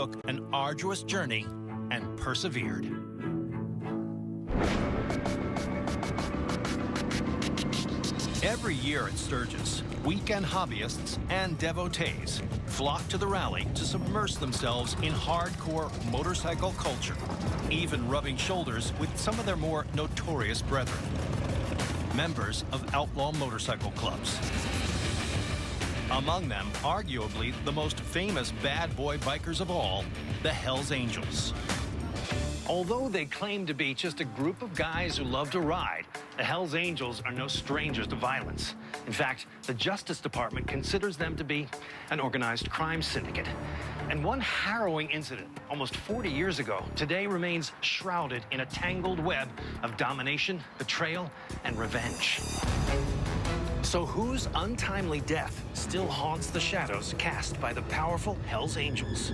took an arduous journey and persevered. Every year at Sturgis, weekend hobbyists and devotees flock to the rally to submerge themselves in hardcore motorcycle culture, even rubbing shoulders with some of their more notorious brethren, members of outlaw motorcycle clubs. Among them, arguably the most famous bad boy bikers of all, the Hells Angels. Although they claim to be just a group of guys who love to ride, the Hells Angels are no strangers to violence. In fact, the Justice Department considers them to be an organized crime syndicate. And one harrowing incident almost 40 years ago today remains shrouded in a tangled web of domination, betrayal, and revenge. So whose untimely death still haunts the shadows cast by the powerful Hells Angels?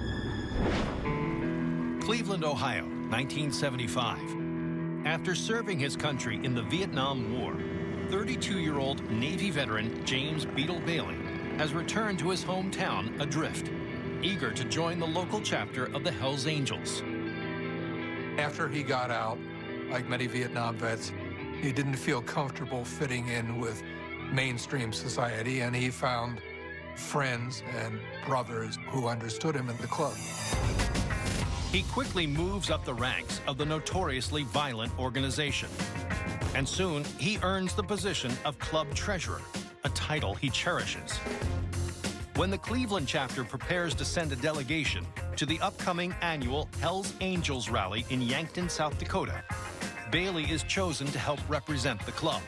Cleveland, Ohio, 1975. After serving his country in the Vietnam War, 32-year-old Navy veteran James Beetle Bailey has returned to his hometown adrift, eager to join the local chapter of the Hells Angels. After he got out, like many Vietnam vets, he didn't feel comfortable fitting in with mainstream society, and he found friends and brothers who understood him in the club. He quickly moves up the ranks of the notoriously violent organization. And soon, he earns the position of club treasurer, a title he cherishes. When the Cleveland chapter prepares to send a delegation to the upcoming annual Hells Angels rally in Yankton, South Dakota, Bailey is chosen to help represent the club.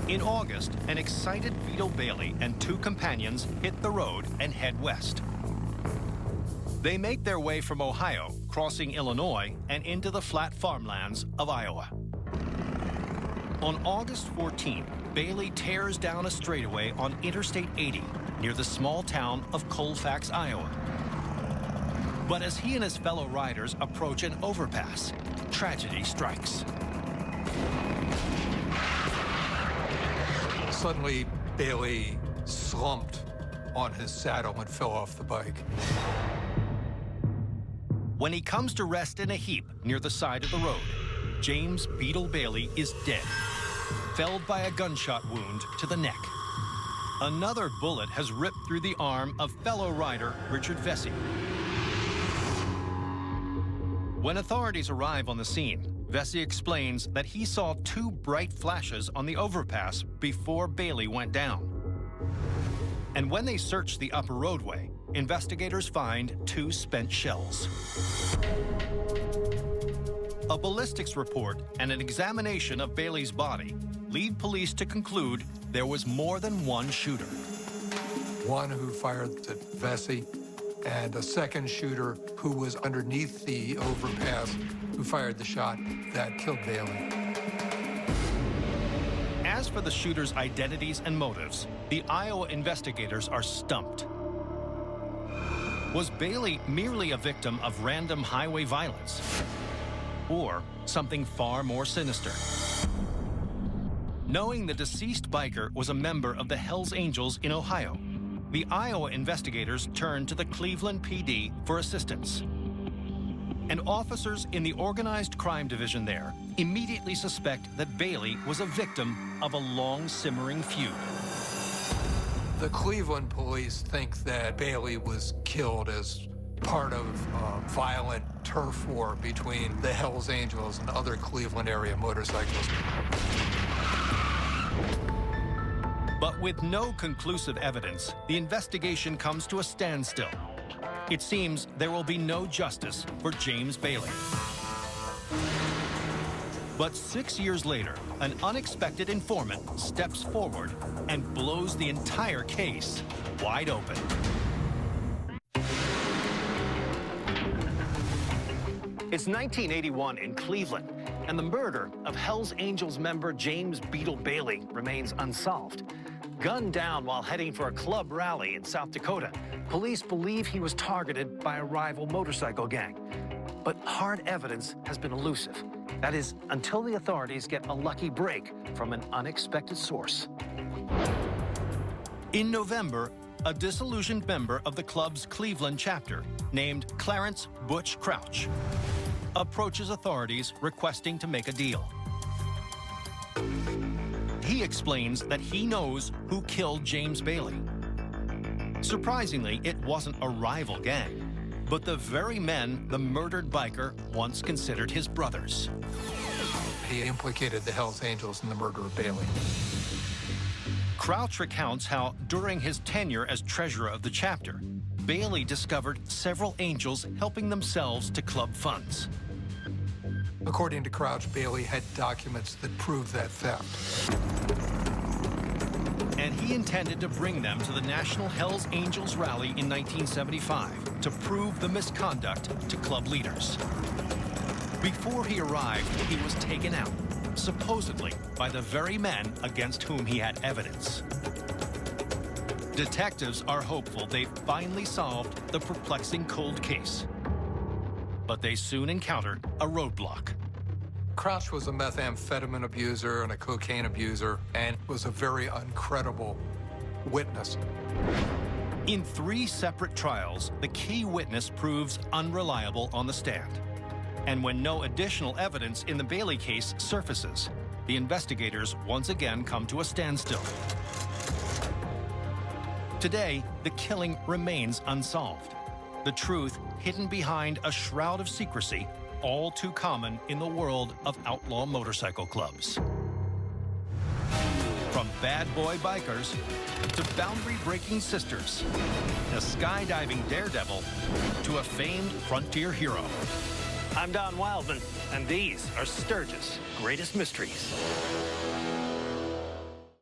In August, an excited Beetle Bailey and two companions hit the road and head west. They make their way from Ohio, crossing Illinois, and into the flat farmlands of Iowa. On August 14th, Bailey tears down a straightaway on Interstate 80 near the small town of Colfax, Iowa. But as he and his fellow riders approach an overpass, tragedy strikes. Suddenly, Bailey slumped on his saddle and fell off the bike. When he comes to rest in a heap near the side of the road, James Beetle Bailey is dead, felled by a gunshot wound to the neck. Another bullet has ripped through the arm of fellow rider Richard Vesey. When authorities arrive on the scene, Vesey explains that he saw two bright flashes on the overpass before Bailey went down. And when they search the upper roadway, investigators find two spent shells. A ballistics report and an examination of Bailey's body lead police to conclude there was more than one shooter. One who fired at Vesey, and a second shooter who was underneath the overpass who fired the shot that killed Bailey. As for the shooters' identities and motives, the Iowa investigators are stumped. Was Bailey merely a victim of random highway violence? Or something far more sinister? Knowing the deceased biker was a member of the Hells Angels in Ohio, the Iowa investigators turned to the Cleveland PD for assistance. And officers in the organized crime division there immediately suspect that Bailey was a victim of a long simmering feud. The Cleveland police think that Bailey was killed as part of a violent turf war between the Hells Angels and other Cleveland area motorcyclists. But with no conclusive evidence, the investigation comes to a standstill. It seems there will be no justice for James Bailey. But 6 years later, an unexpected informant steps forward and blows the entire case wide open. It's 1981 in Cleveland, and the murder of Hells Angels member James Beetle Bailey remains unsolved. Gunned down while heading for a club rally in South Dakota, police believe he was targeted by a rival motorcycle gang. But hard evidence has been elusive. That is, until the authorities get a lucky break from an unexpected source. In November, a disillusioned member of the club's Cleveland chapter named Clarence Butch Crouch approaches authorities requesting to make a deal. He explains that he knows who killed James Bailey. Surprisingly, it wasn't a rival gang, but the very men the murdered biker once considered his brothers. He implicated the Hells Angels in the murder of Bailey. Crouch recounts how, during his tenure as treasurer of the chapter, Bailey discovered several angels helping themselves to club funds. According to Crouch, Bailey had documents that proved that theft. And he intended to bring them to the National Hells Angels rally in 1975 to prove the misconduct to club leaders. Before he arrived, he was taken out, supposedly by the very men against whom he had evidence. Detectives are hopeful they've finally solved the perplexing cold case. But they soon encountered a roadblock. Crouch was a methamphetamine abuser and a cocaine abuser, and was a very uncredible witness. In 3 separate trials, the key witness proves unreliable on the stand. And when no additional evidence in the Bailey case surfaces, the investigators once again come to a standstill. Today, the killing remains unsolved. The truth hidden behind a shroud of secrecy, all too common in the world of outlaw motorcycle clubs. From bad boy bikers to boundary-breaking sisters, a skydiving daredevil to a famed frontier hero. I'm Don Wildman, and these are Sturgis' greatest mysteries.